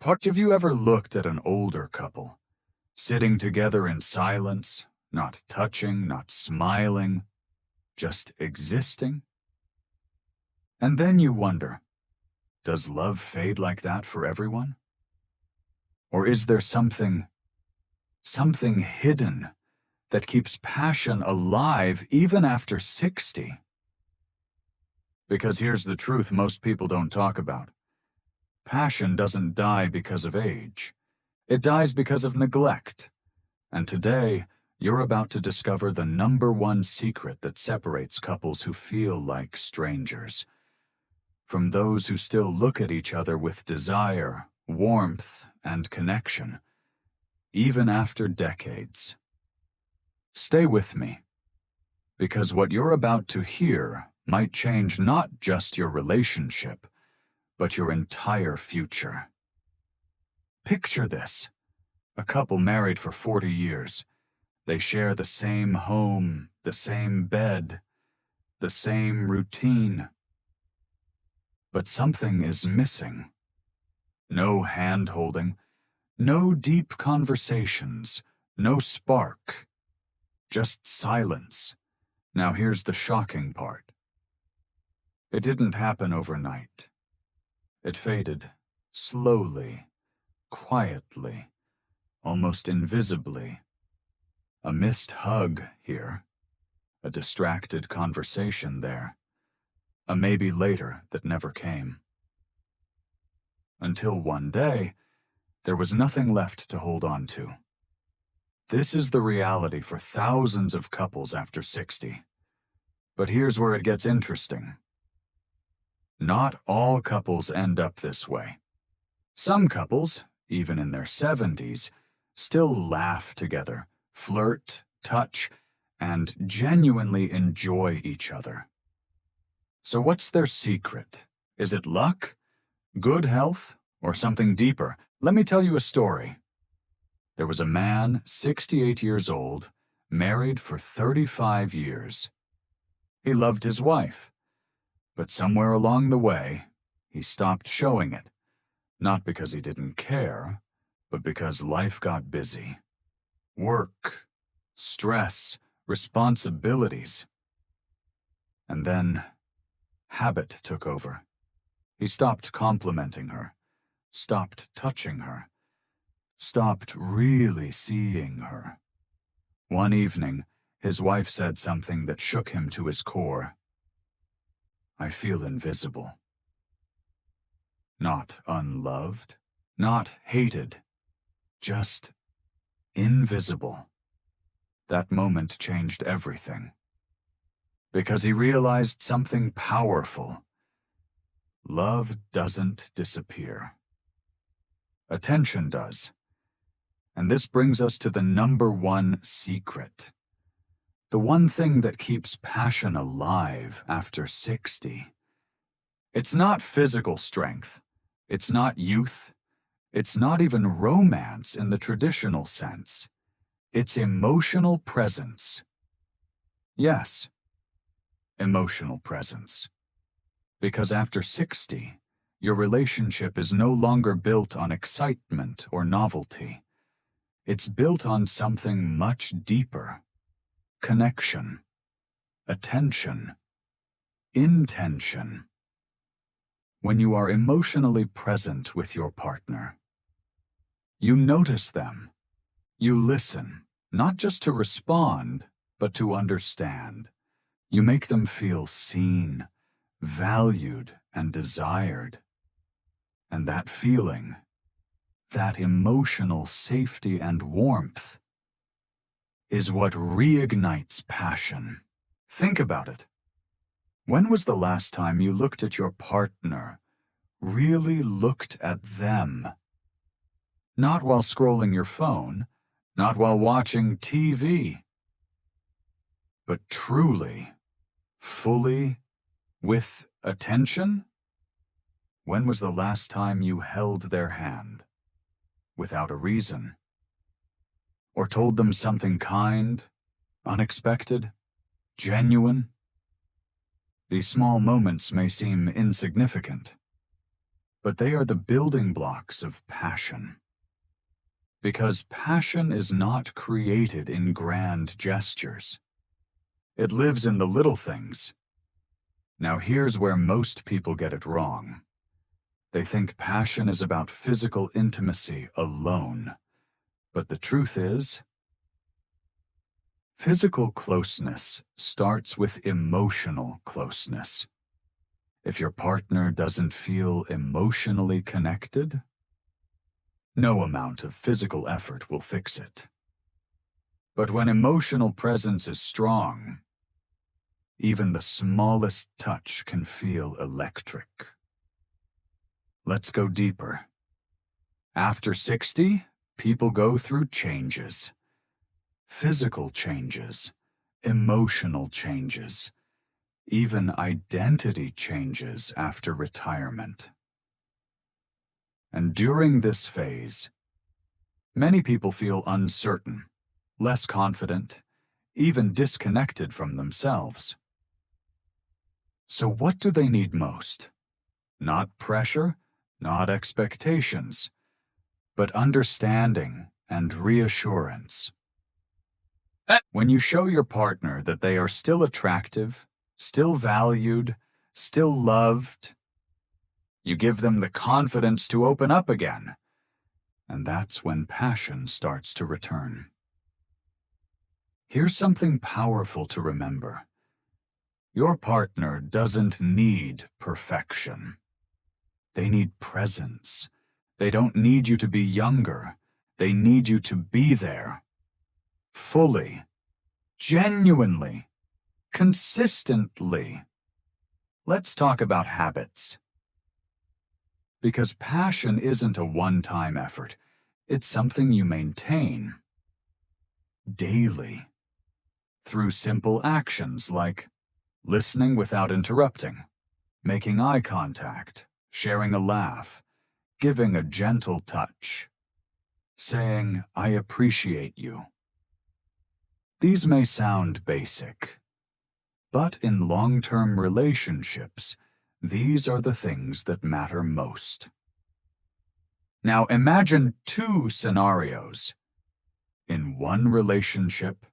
Have you ever looked at an older couple, sitting together in silence, not touching, not smiling, just existing? And then you wonder, does love fade like that for everyone? Or is there something hidden that keeps passion alive even after 60? Because here's the truth most people don't talk about. Passion doesn't die because of age. It dies because of neglect. And today, you're about to discover the #1 secret that separates couples who feel like strangers from those who still look at each other with desire, warmth, and connection, even after decades. Stay with me, because what you're about to hear might change not just your relationship, but your entire future. Picture this: a couple married for 40 years. They share the same home, the same bed, the same routine. But something is missing. No hand-holding, no deep conversations, no spark, just silence. Now here's the shocking part. It didn't happen overnight. It faded, slowly, quietly, almost invisibly. A missed hug here, a distracted conversation there, a maybe later that never came. Until one day, there was nothing left to hold on to. This is the reality for thousands of couples after 60. But here's where it gets interesting. Not all couples end up this way. Some couples, even in their 70s, still laugh together, flirt, touch, and genuinely enjoy each other. So what's their secret? Is it luck, good health, or something deeper? Let me tell you a story. There was a man, 68 years old, married for 35 years. He loved his wife, but somewhere along the way, he stopped showing it. Not because he didn't care, but because life got busy. Work, stress, responsibilities. And then habit took over. He stopped complimenting her, stopped touching her, stopped really seeing her. One evening, his wife said something that shook him to his core. "I feel invisible." Not unloved, not hated, just invisible. That moment changed everything. Because he realized something powerful. Love doesn't disappear. Attention does. And this brings us to the #1 secret. The one thing that keeps passion alive after 60. It's not physical strength. It's not youth. It's not even romance in the traditional sense. It's emotional presence. Yes, emotional presence. Because after 60, your relationship is no longer built on excitement or novelty. It's built on something much deeper. Connection, attention, intention. When you are emotionally present with your partner, you notice them. You listen, not just to respond, but to understand. You make them feel seen, valued, and desired. And that feeling, that emotional safety and warmth, is what reignites passion. Think about it. When was the last time you looked at your partner, really looked at them? Not while scrolling your phone, not while watching TV, but truly, fully, with attention? When was the last time you held their hand, without a reason? Or told them something kind, unexpected, genuine? These small moments may seem insignificant, but they are the building blocks of passion. Because passion is not created in grand gestures. It lives in the little things. Now here's where most people get it wrong. They think passion is about physical intimacy alone. But the truth is, physical closeness starts with emotional closeness. If your partner doesn't feel emotionally connected, no amount of physical effort will fix it. But when emotional presence is strong, even the smallest touch can feel electric. Let's go deeper. After 60, people go through changes. Physical changes, emotional changes, even identity changes after retirement. And during this phase, many people feel uncertain, less confident, even disconnected from themselves. So what do they need most? Not pressure, not expectations, but understanding and reassurance. When you show your partner that they are still attractive, still valued, still loved, you give them the confidence to open up again, and that's when passion starts to return. Here's something powerful to remember. Your partner doesn't need perfection. They need presence. They don't need you to be younger. They need you to be there. Fully, genuinely, consistently. Let's talk about habits. Because passion isn't a one-time effort. It's something you maintain daily through simple actions like listening without interrupting, making eye contact, sharing a laugh, giving a gentle touch, saying, "I appreciate you." These may sound basic, but in long-term relationships, these are the things that matter most. Now imagine two scenarios. In one relationship,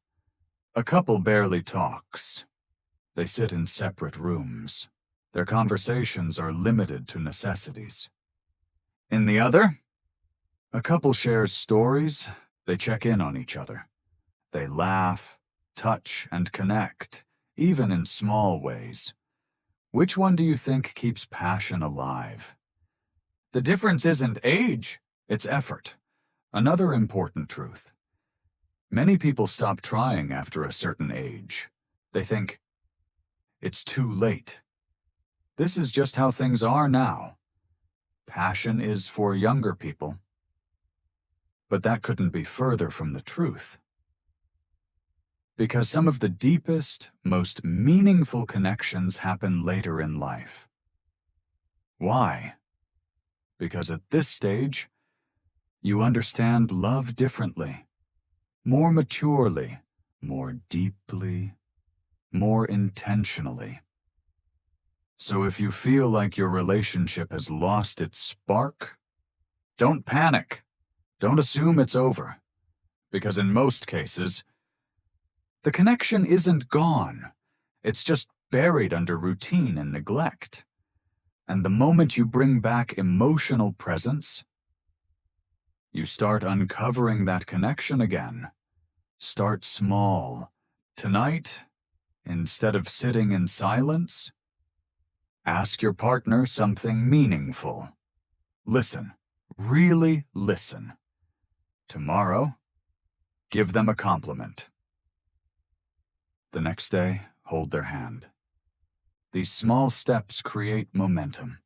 a couple barely talks. They sit in separate rooms. Their conversations are limited to necessities. In the other, a couple shares stories. They check in on each other. They laugh, touch, and connect, even in small ways. Which one do you think keeps passion alive? The difference isn't age, it's effort. Another important truth. Many people stop trying after a certain age. They think, it's too late. This is just how things are now. Passion is for younger people. But that couldn't be further from the truth. Because some of the deepest, most meaningful connections happen later in life. Why? Because at this stage, you understand love differently, more maturely, more deeply, more intentionally. So if you feel like your relationship has lost its spark, don't panic. Don't assume it's over. Because in most cases, the connection isn't gone. It's just buried under routine and neglect. And the moment you bring back emotional presence, you start uncovering that connection again. Start small. Tonight, instead of sitting in silence, ask your partner something meaningful. Listen, really listen. Tomorrow, give them a compliment. The next day, hold their hand. These small steps create momentum.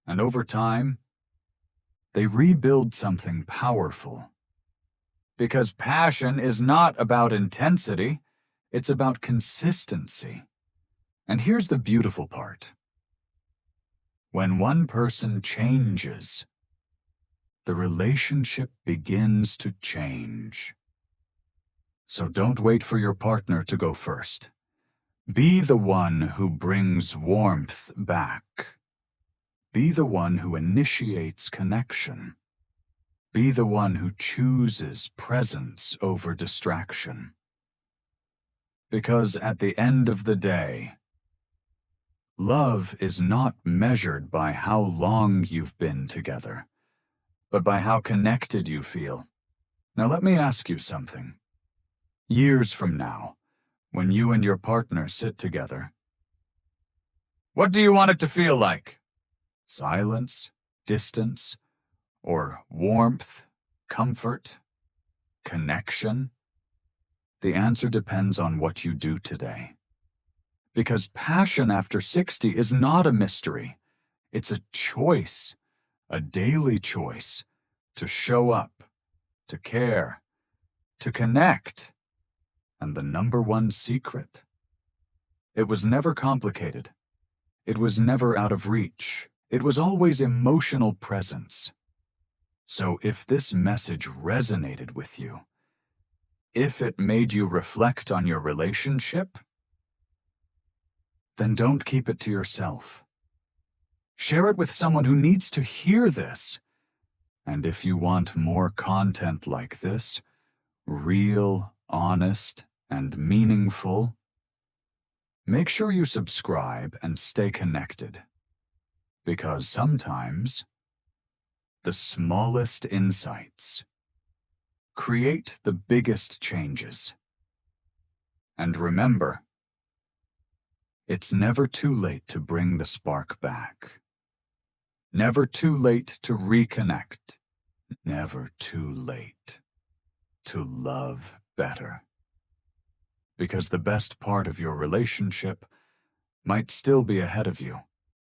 And over time, they rebuild something powerful. Because passion is not about intensity, it's about consistency. And here's the beautiful part. When one person changes, the relationship begins to change. So don't wait for your partner to go first. Be the one who brings warmth back. Be the one who initiates connection. Be the one who chooses presence over distraction. Because at the end of the day, love is not measured by how long you've been together, but by how connected you feel. Now let me ask you something. Years from now, when you and your partner sit together, what do you want it to feel like? Silence, distance, or warmth, comfort, connection? The answer depends on what you do today. Because passion after 60 is not a mystery. It's a choice, a daily choice, to show up, to care, to connect. And the number one secret: it was never complicated. It was never out of reach. It was always emotional presence. So if this message resonated with you, if it made you reflect on your relationship, then don't keep it to yourself. Share it with someone who needs to hear this. And if you want more content like this, real, honest, and meaningful, make sure you subscribe and stay connected. Because sometimes the smallest insights create the biggest changes. And remember, it's never too late to bring the spark back. Never too late to reconnect. Never too late to love better. Because the best part of your relationship might still be ahead of you.